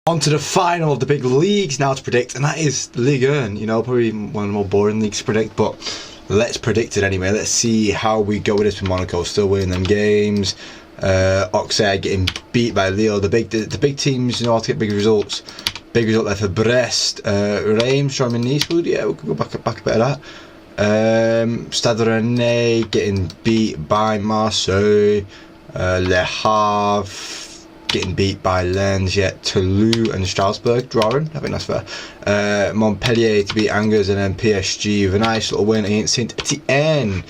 On to the final of the big leagues now to predict, and that is Ligue, you know, probably one of the more boring leagues to predict, but let's predict it anyway. Let's see how we go with this with Monaco still winning them games. Auxerre getting beat by Lille. The big teams, you know, how to get big results. Big result there for Brest. Reims showing Nice. Yeah, we could go back a bit of that. Stade Rennais getting beat by Marseille. Le Havre getting beat by Lens, yet Toulouse and Strasbourg drawing. I think that's fair. Montpellier to beat Angers, and then PSG with a nice little win against Saint Etienne.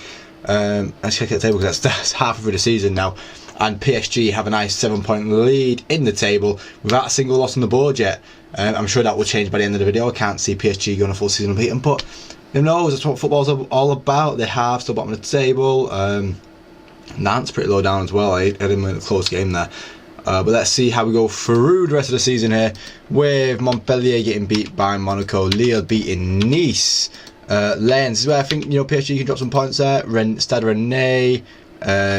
Let's check the table because that's half of the season now. And PSG have a nice 7-point lead in the table without a single loss on the board yet. I'm sure that will change by the end of the video. I can't see PSG going a full season unbeaten, but who knows? That's what football's all about. They have still bottom of the table. Nantes pretty low down as well. I had him in a close game there. But let's see how we go through the rest of the season here, with Montpellier getting beat by Monaco, Lille beating Nice, Lens is where I think, you know, PSG can drop some points there. Stade Rennais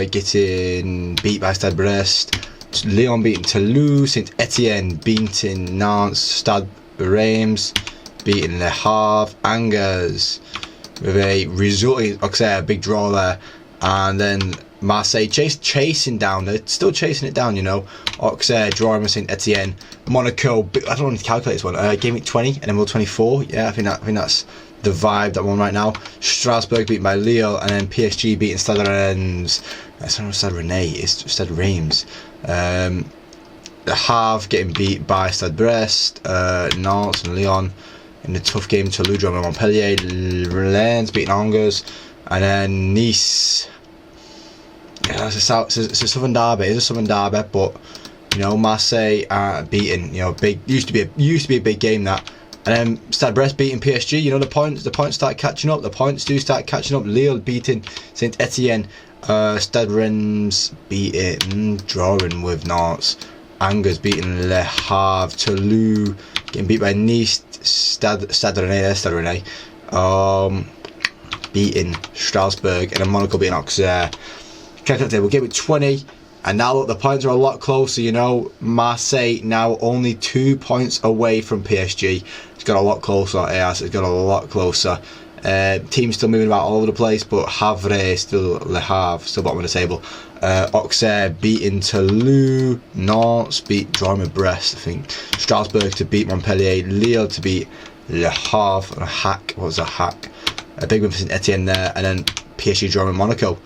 getting beat by Stade Brest, Lyon beating Toulouse, Saint Etienne beating Nantes, Stade Reims beating Le Havre, Angers with a result, Auxerre, big draw there, and then Marseille chasing down, they're still chasing it down, you know. Auxerre drawing with Saint Etienne. Monaco, I don't want to calculate this one. Game week 20 and then we'll 24. Yeah, I think that's the vibe, that one right now. Strasbourg beaten by Lille, and then PSG beating Stade Rennes. That's not Stade Rennais, it's Stade Reims. Le Havre getting beat by Stade Brest, Nantes and Lyon in the tough game. Toulouse drawing with Montpellier, Lens beating Angers, and then Nice. Yeah, it's a Southern derby. It's a Southern derby, but you know, Marseille are beating, you know, big. Used to be a big game that, and then Stade Brest beating PSG. You know, the points start catching up. The points do start catching up. Lille beating Saint Etienne. Stade Rennes beating, drawing with Nantes. Angers beating Le Havre. Toulouse getting beat by Nice. Stade Rennais. Beating Strasbourg, and then Monaco beating Auxerre. Check out the table, game week 20, and now look, the points are a lot closer, you know. Marseille now only 2 points away from PSG. It's got a lot closer, yes, it's got a lot closer. Teams still moving about all over the place, but Havre still, Le Havre still bottom of the table. Auxerre beating Toulouse, Nantes drawing with Brest, I think. Strasbourg to beat Montpellier, Lille to beat Le Havre, and a hack. A big win for Saint Etienne there, and then PSG drawing with Monaco.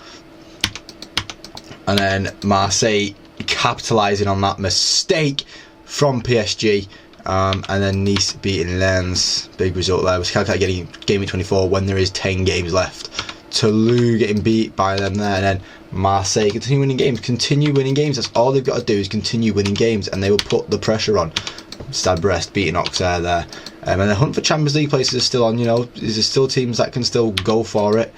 And then Marseille capitalising on that mistake from PSG, and then Nice beating Lens. Big result there. Was getting game week 24 when there is 10 games left. Toulouse getting beat by them there, and then Marseille continue winning games. That's all they've got to do, is continue winning games, and they will put the pressure on. Stade Brest beating Auxerre there, and the hunt for Champions League places is still on. You know, there's still teams that can still go for it.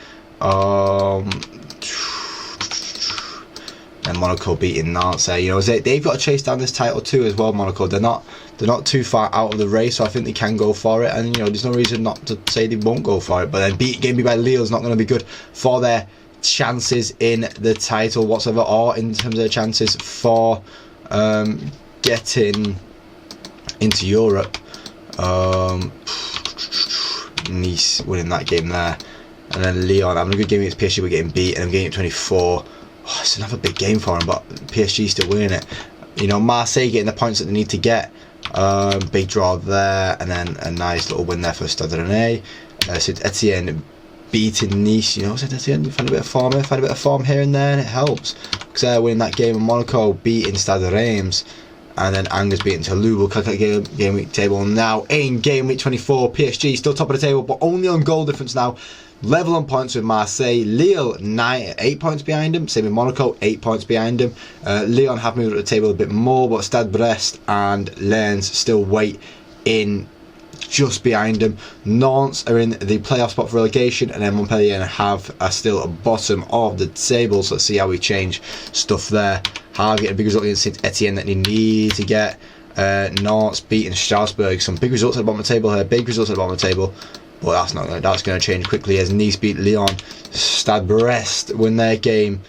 And Monaco beating Nantes, you know, they've got to chase down this title too as well. Monaco, they're not too far out of the race, so I think they can go for it. And you know, there's no reason not to say they won't go for it. But then getting beat by Lille is not going to be good for their chances in the title whatsoever, or in terms of their chances for getting into Europe. Nice winning that game there, and then Lyon having a good game against PSG, we're getting beat, and I'm getting 24. Oh, it's another big game for them, but PSG still winning it. You know, Marseille getting the points that they need to get. Big draw there, and then a nice little win there for Stade Rennais. Saint Etienne beating Nice. You know, Saint Etienne find a bit of form here and there, and it helps because they're winning that game. And Monaco beating Stade Reims, and then Angers beating Toulouse. We'll click at game week table now. In game week 24, PSG still top of the table, but only on goal difference now. Level on points with Marseille. Lille 8 points behind him. Same with Monaco, 8 points behind him. Lyon have moved up the table a bit more, but Stade Brest and Lens still wait in just behind him. Nantes are in the playoff spot for relegation, and then Montpellier and Havre are still at bottom of the table. So let's see how we change stuff there. Havre getting a big result against Saint Etienne that they need to get. Nantes beating Strasbourg. Some big results at the bottom of the table here. Big results at the bottom of the table. But that's going to change quickly as Nice beat Lyon. Stade Brest win their game.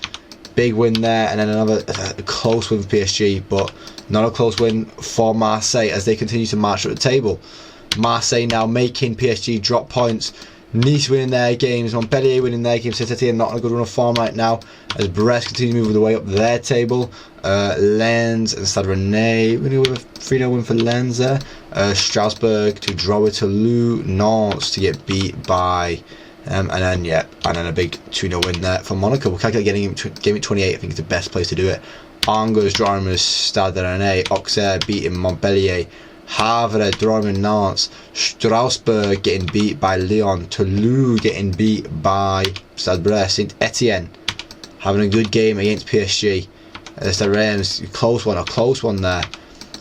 Big win there, and then another close win for PSG. But Not a close win for Marseille as they continue to march up the table. Marseille now making PSG drop points. Nice winning their games, Montpellier winning their games, Saint-Etienne not in a good run of form right now as Brest continue to move the way up their table. Lens and Stade Rennais winning with a 3-0 win for Lens there. Strasbourg to draw with Toulouse, Nantes to get beat by and then a big 2-0 win there for Monaco. We'll calculate game 28, I think is the best place to do it. Angers drawing with Stade Rennais, Auxerre beating Montpellier, Havre drawing with Nantes, Strasbourg getting beat by Lyon, Toulouse getting beat by Stade Brest, Saint-Etienne having a good game against PSG. Stade Reims, a close one there.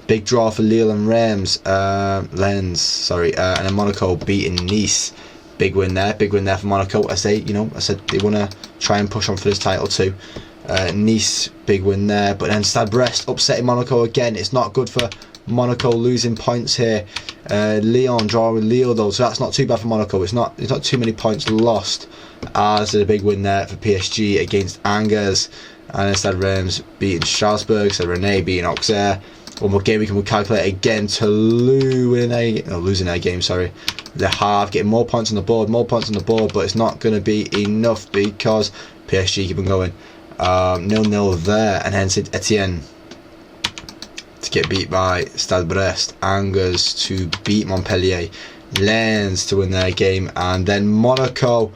Big draw for Lille and Reims, and then Monaco beating Nice. Big win there for Monaco. I said they want to try and push on for this title too. Nice, big win there, but then Stade Brest upsetting Monaco again. It's not good for Monaco, losing points here. Lyon draw with Lille though, so that's not too bad for Monaco. It's not too many points lost. As a big win there for PSG against Angers, and then Stade Reims beating Strasbourg, Stade Rennais beating Auxerre. One more game we can calculate again. Toulouse losing their game. Le Havre getting more points on the board, but it's not going to be enough because PSG keep on going. 0-0 there, and then Saint-Etienne to get beat by Stade Brest, Angers to beat Montpellier, Lens to win their game, and then Monaco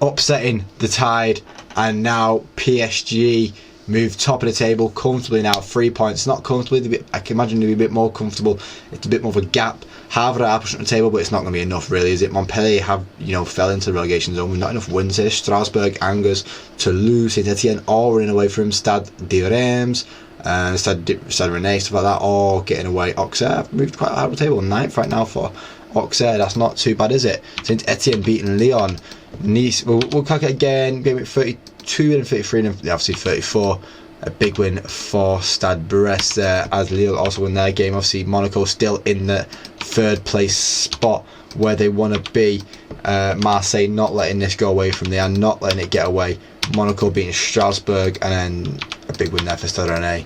upsetting the tide, and now PSG move top of the table comfortably now, 3 points. Not comfortably, I can imagine to be a bit more comfortable. It's a bit more of a gap. Havre are pushing the table, but it's not going to be enough really, is it? Montpellier have, fell into the relegation zone with not enough wins here. Strasbourg, Angers, Toulouse, Saint-Etienne all running away from Stade de Reims, and Stade Rennais, stuff like that, all getting away. Auxerre moved quite high up the table, 9th right now for Auxerre. That's not too bad, is it? Saint-Etienne beating Lyon. Nice, we'll calculate again, game at 32 and 33 and obviously 34. A big win for Stade Brest there as Lille also win their game. Obviously Monaco still in the 3rd place spot where they want to be. Marseille not letting this go away from there, not letting it get away. Monaco beating Strasbourg, and then a big win there for Stade Rennais.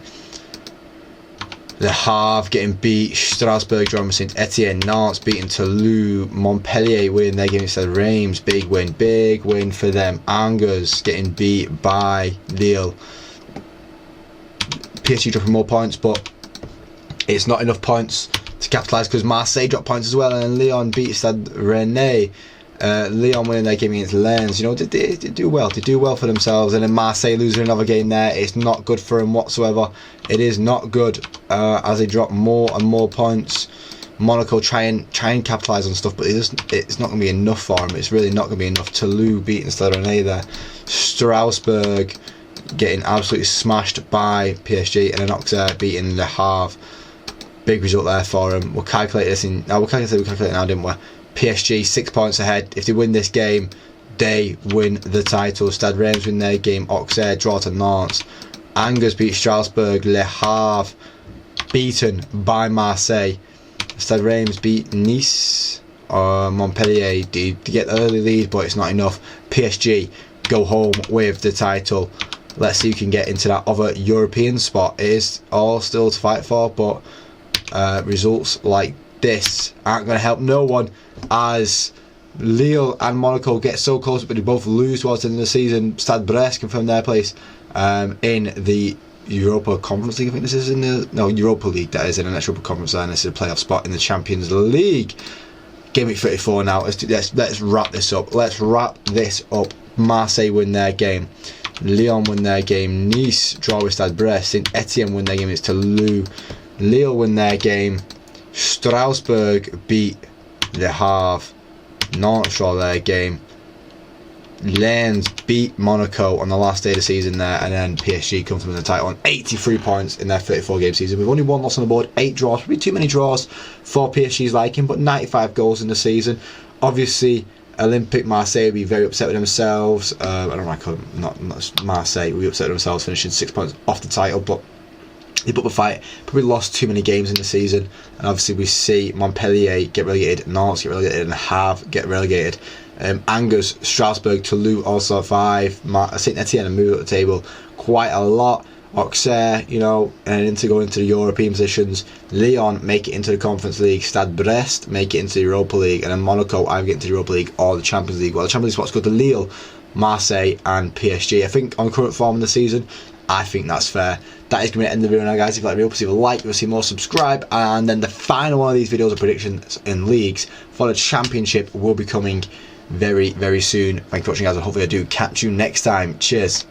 Le Havre getting beat, Strasbourg drawing with Saint-Etienne, Nantes beating Toulouse, Montpellier winning their game instead of Reims. Big win for them. Angers getting beat by Lille. PSG dropping more points, but it's not enough points to capitalise because Marseille dropped points as well, and Lyon beat Stade Rennais. Lyon winning their game against Lens. They do well. They do well for themselves, and then Marseille losing another game there. It's not good for them whatsoever. It is not good as they drop more and more points. Monaco try and capitalise on stuff, but it's not going to be enough for them. It's really not going to be enough. Toulouse beating Stade Rennais there. Strasbourg getting absolutely smashed by PSG, and then Auxerre beating Le Havre. Big result there for them. We'll calculate this in. We'll calculate it now, didn't we? PSG 6 points ahead. If they win this game, they win the title. Stade Reims win their game. Auxerre draw to Nantes. Angers beat Strasbourg. Le Havre beaten by Marseille. Stade Reims beat Nice. Montpellier to get the early lead, but it's not enough. PSG go home with the title. Let's see who can get into that other European spot. It is all still to fight for, but results like this aren't going to help no one as Lille and Monaco get so close, but they both lose towards the end of the season. Stade Brest confirm their place in the Europa Conference League. I think this is in the Europa League. That is in the next Europa Conference, and this is a playoff spot in the Champions League. Game week 34 now. Let's wrap this up. Marseille win their game. Lyon win their game. Nice draw with Stade Brest. Saint-Etienne win their game. It's Toulouse. Lille win their game. Strasbourg beat Le Havre. Nantes draw their game. Lens beat Monaco on the last day of the season there, and then PSG come from the title on 83 points in their 34 game season. We've only one loss on the board, 8 draws. Probably too many draws for PSG's liking, but 95 goals in the season. Obviously, Olympique Marseille will be very upset with themselves. I don't like not Marseille will be upset with themselves finishing 6 points off the title, but they put up a fight. Probably lost too many games in the season, and obviously we see Montpellier get relegated, Nantes get relegated, and Havre get relegated. Angers, Strasbourg, Toulouse also 5. Saint-Etienne move up the table quite a lot. Auxerre, you know, and to go into the European positions. Lyon make it into the Conference League. Stade Brest make it into the Europa League, and then Monaco either get into the Europa League or the Champions League. Well, the Champions League spots go to Lille, Marseille and PSG. I think on current form in the season, I think that's fair. That is going to be the end of the video now, guys. If you like the video, please leave a like. If you want to see more, subscribe. And then the final one of these videos of predictions in leagues for the Championship will be coming very, very soon. Thank you for watching, guys, and hopefully I do catch you next time. Cheers.